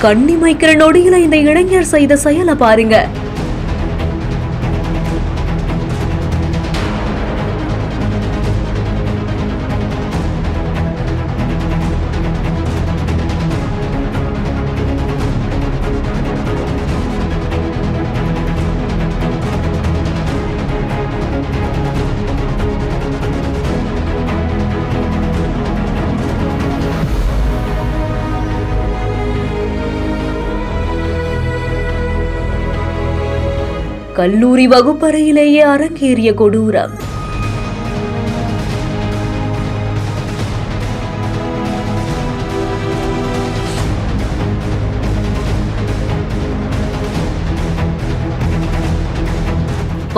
கண்ணிமைக்கிற நொடியில இந்த இளைஞர் செய்த செயலை பாருங்க. கல்லூரி வகுப்பறையிலேயே அரங்கேறிய கொடூரம்.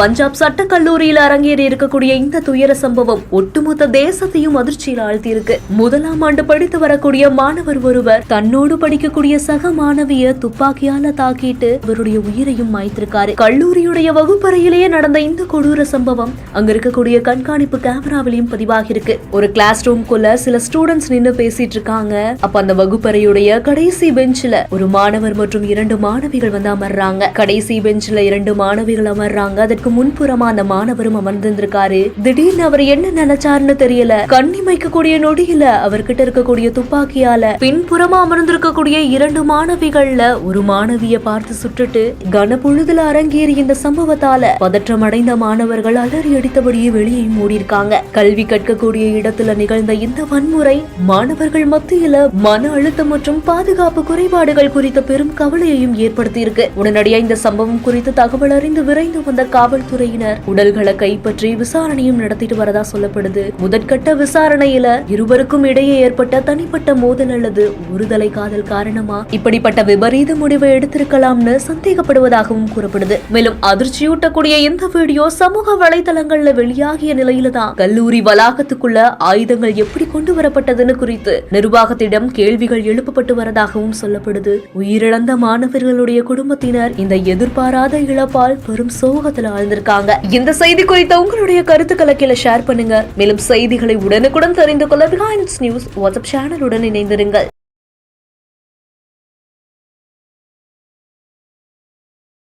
பஞ்சாப் சட்ட கல்லூரியில் அரங்கேறி இருக்கக்கூடிய இந்த துயர சம்பவம் ஒட்டுமொத்த தேசத்தையும் அதிர்ச்சியில் ஆழ்த்தியிருக்கு. முதலாம் ஆண்டு படித்து வரக்கூடிய மாணவர் ஒருவர் தன்னோடு படிக்கக்கூடிய சக மாணவிய துப்பாக்கியால தாக்கிட்டு அவருடைய உயிரையும் மாய்த்திருக்காரு. கல்லூரியுடைய வகுப்பறையிலேயே நடந்த இந்த கொடூர சம்பவம் அங்க இருக்கக்கூடிய கண்காணிப்பு கேமராவிலையும் பதிவாகிருக்கு. ஒரு கிளாஸ் ரூம்குள்ள சில ஸ்டூடெண்ட்ஸ் நின்னு பேசிட்டு இருக்காங்க. அப்ப அந்த வகுப்பறையுடைய கடைசி பெஞ்சில ஒரு மாணவர் மற்றும் 2 மாணவிகள் வந்து அமர்றாங்க. கடைசி பெஞ்சில 2 மாணவிகள் அமர்றாங்க. அதற்கு முன்புறமா அந்த மாணவரும் அமர்ந்திருக்காரு. திடீர்னு அவர் என்ன நினைச்சாருன்னு தெரியல. கண்ணிமைக்கக்கூடிய நொடியில அவர்கிட்ட இருக்கக்கூடிய துப்பாக்கியால பின்புறமா அமர்ந்திருக்கக்கூடிய 2 மாணவிகள்ல ஒரு மாணவிய பார்த்து சுட்டுட்டு கனப்பொழுதுல அரங்கேறி இந்த சம்பவத்தால பதற்றமடைந்த மாணவர்கள் அலறி அடித்தபடியே வெளியே மூடியிருக்காங்க. கல்வி கற்கக்கூடிய இடத்துல நிகழ்ந்த இந்த வன்முறை மாணவர்கள் மத்தியில மன அழுத்தம் மற்றும் பாதுகாப்பு குறைபாடுகள் குறித்த பெரும் கவலையையும் ஏற்படுத்தியிருக்கு. உடனடியாக இந்த சம்பவம் குறித்து தகவல் அறிந்து விரைந்து வந்த காவல்துறையினர் உடல்களை கைப்பற்றி விசாரணையும் நடத்திட்டு வரதா சொல்லப்படுது. முதற்கட்ட விசாரணையில இருவருக்கும் இடையே ஏற்பட்ட தனிப்பட்ட மோதல் அல்லது ஒருதலை காதல் காரணமா இப்படிப்பட்ட விபரீத முடிவை எடுத்திருக்கலாம்னு சந்தேகப்படுவதாகவும் கூறப்படுது. மேலும் அதிர்ச்சியூட்டக்கூடிய இந்த வீடியோ சமூக வலைதளங்கள்ல வெளியாகிய நிலையில தான் கல்லூரி வளாகத்துக்குள்ள ஆயுதங்கள் எப்படி கொண்டு வரப்பட்டதுன்னு குறித்து நிர்வாகத்திடம் கேள்விகள் எழுப்பப்பட்டு வரதாகவும் சொல்லப்படுது. உயிரிழந்த மாணவர்களுடைய குடும்பத்தினர் இந்த எதிர்பாராத இழப்பால் பெரும் சோகத்துல ஆழ்ந்திருக்காங்க. இந்த செய்தி குறித்த உங்களுடைய கருத்துக்களை கீழே ஷேர் பண்ணுங்க. மேலும் செய்திகளை உடனுக்குடன் தெரிந்து கொள்ள பிஹைண்ட் நியூஸ் வாட்ஸ்அப் சேனலுடன் இணைந்திருங்கள்.